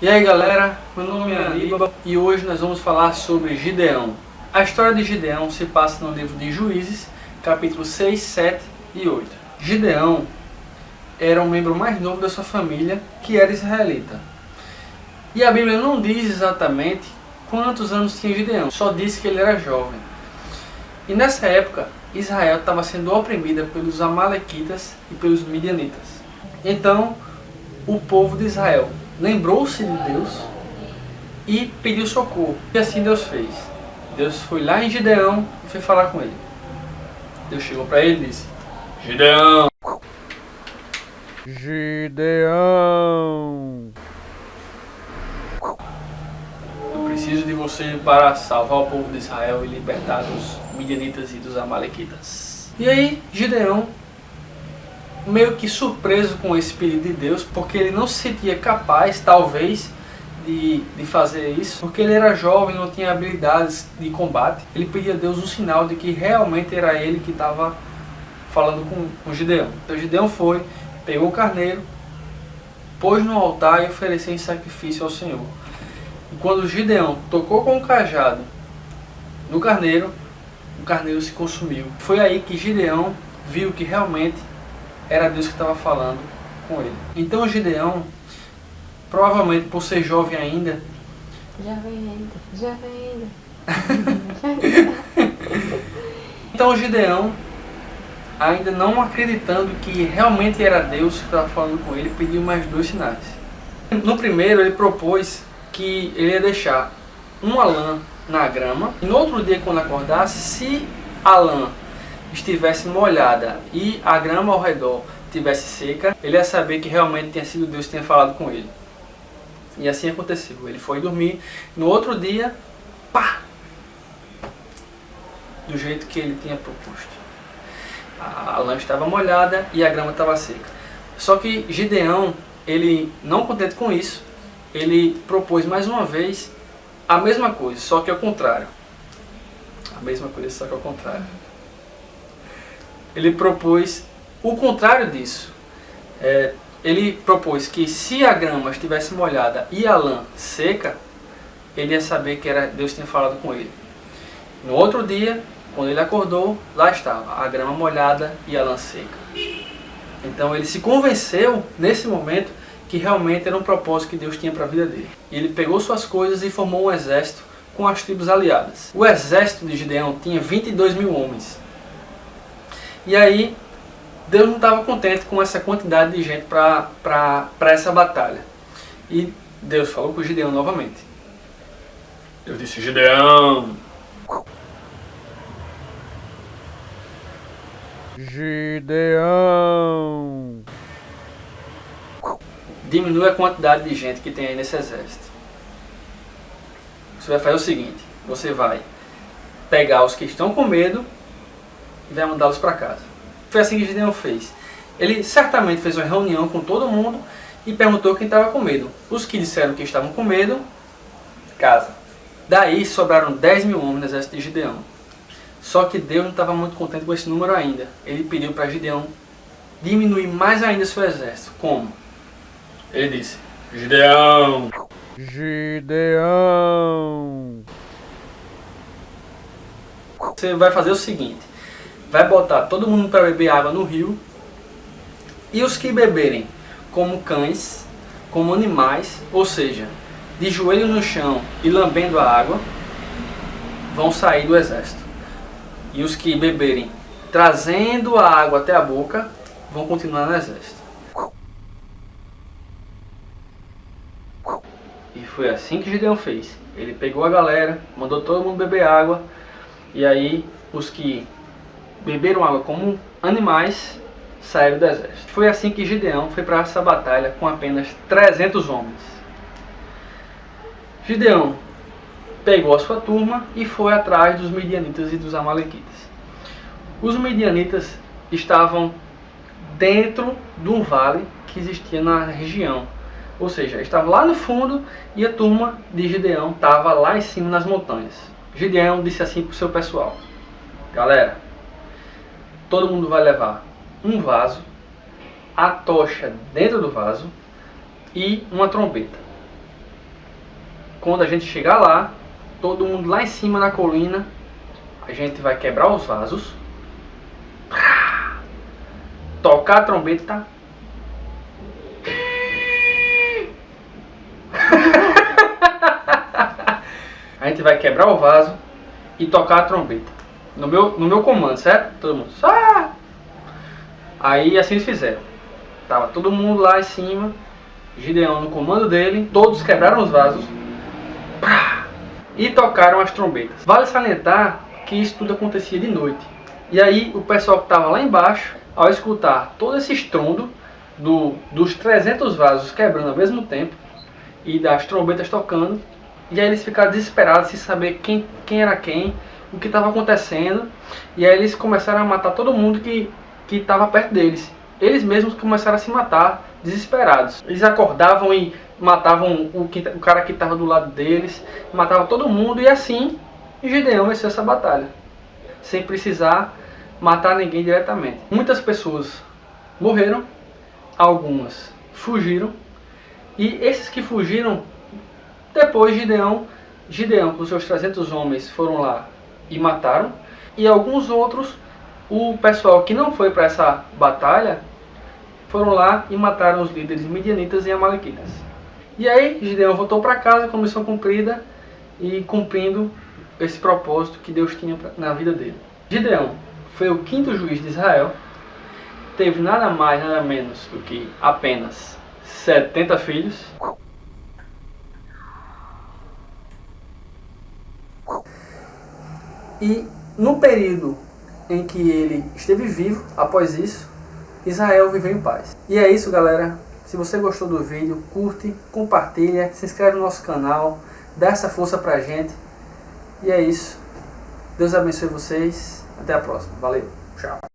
E aí galera, meu nome é Aníbal e hoje nós vamos falar sobre Gideão. A história de Gideão se passa no livro de Juízes, capítulos 6, 7 e 8. Gideão era o membro mais novo da sua família, que era israelita. E a Bíblia não diz exatamente quantos anos tinha Gideão, só diz que ele era jovem. E nessa época, Israel estava sendo oprimida pelos amalequitas e pelos midianitas. Então, o povo de Israel lembrou-se de Deus e pediu socorro. E assim Deus fez. Deus foi lá em Gideão e foi falar com ele. Deus chegou para ele e disse: Gideão! Gideão! Eu preciso de você para salvar o povo de Israel e libertar dos midianitas e dos amalequitas. E aí, Gideão, meio que surpreso com esse pedido de Deus, porque ele não se sentia capaz, talvez, de fazer isso, porque ele era jovem, não tinha habilidades de combate. Ele pedia a Deus um sinal de que realmente era ele que estava falando com Gideão. Então Gideão foi, pegou o carneiro, pôs no altar e ofereceu em sacrifício ao Senhor. E quando Gideão tocou com o cajado no carneiro, o carneiro se consumiu. Foi aí que Gideão viu que realmente era Deus que estava falando com ele. Então Gideão, provavelmente por ser jovem ainda, então Gideão, ainda não acreditando que realmente era Deus que estava falando com ele, pediu mais dois sinais. No primeiro ele propôs que ele ia deixar uma lã na grama, e no outro dia quando acordasse, se a lã estivesse molhada e a grama ao redor estivesse seca, ele ia saber que realmente tinha sido Deus que tinha falado com ele. E assim aconteceu. Ele foi dormir. No outro dia, pá! Do jeito que ele tinha proposto. A lã estava molhada e a grama estava seca. Só que Gideão, ele não contente com isso, ele propôs mais uma vez a mesma coisa, só que ao contrário. A mesma coisa, só que ao contrário. Ele propôs o contrário disso. Ele propôs que se a grama estivesse molhada e a lã seca, ele ia saber que era Deus que tinha falado com ele. No outro dia, quando ele acordou, lá estava a grama molhada e a lã seca. Então ele se convenceu nesse momento que realmente era um propósito que Deus tinha para a vida dele. E ele pegou suas coisas e formou um exército com as tribos aliadas. O exército de Gideão tinha 22 mil homens. E aí, Deus não estava contente com essa quantidade de gente para essa batalha. E Deus falou com Gideão novamente. Deus disse: Gideão! Gideão! Diminui a quantidade de gente que tem aí nesse exército. Você vai fazer o seguinte: você vai pegar os que estão com medo e vai mandá-los para casa. Foi assim que Gideão fez. Ele certamente fez uma reunião com todo mundo e perguntou quem estava com medo. Os que disseram que estavam com medo, casa. Daí sobraram 10 mil homens no exército de Gideão. Só que Deus não estava muito contente com esse número ainda. Ele pediu para Gideão diminuir mais ainda seu exército. Como? Ele disse: Gideão! Gideão! Você vai fazer o seguinte: vai botar todo mundo para beber água no rio, e os que beberem como cães, como animais, ou seja, de joelho no chão e lambendo a água, vão sair do exército. E os que beberem trazendo a água até a boca, vão continuar no exército. E foi assim que Gideão fez. Ele pegou a galera, mandou todo mundo beber água, e aí os que beberam água como animais saíram do exército. Foi assim que Gideão foi para essa batalha com apenas 300 homens. Gideão pegou a sua turma e foi atrás dos midianitas e dos amalequitas. Os midianitas estavam dentro de um vale que existia na região. Ou seja, estavam lá no fundo e a turma de Gideão estava lá em cima nas montanhas. Gideão disse assim para o seu pessoal: galera, todo mundo vai levar um vaso, a tocha dentro do vaso e uma trombeta. quando a gente chegar lá, todo mundo lá em cima na colina, a gente vai quebrar os vasos, tocar a trombeta, a gente vai quebrar o vaso e tocar a trombeta no meu comando, certo? Todo mundo. Ah! Aí assim eles fizeram. Tava todo mundo lá em cima, Gideão no comando dele, todos quebraram os vasos e tocaram as trombetas. Vale salientar que isso tudo acontecia de noite. E aí o pessoal que estava lá embaixo, ao escutar todo esse estrondo dos 300 vasos quebrando ao mesmo tempo e das trombetas tocando, e aí eles ficaram desesperados sem saber quem era quem, o que estava acontecendo, e aí eles começaram a matar todo mundo que estava perto deles. Eles mesmos começaram a se matar, desesperados. Eles acordavam e matavam o cara que estava do lado deles, matavam todo mundo, e assim Gideão venceu essa batalha, sem precisar matar ninguém diretamente. Muitas pessoas morreram, algumas fugiram, e esses que fugiram, depois Gideão com seus 300 homens foram lá e mataram, e alguns outros, o pessoal que não foi para essa batalha, foram lá e mataram os líderes midianitas e amalequitas. E aí Gideão voltou para casa com missão cumprida e cumprindo esse propósito que Deus tinha na vida dele. Gideão foi o 5º juiz de Israel, teve nada mais, nada menos do que apenas 70 filhos. E no período em que ele esteve vivo, após isso, Israel viveu em paz. E é isso, galera. Se você gostou do vídeo, curte, compartilha, se inscreve no nosso canal, dá essa força pra gente. E é isso. Deus abençoe vocês. Até a próxima. Valeu. Tchau.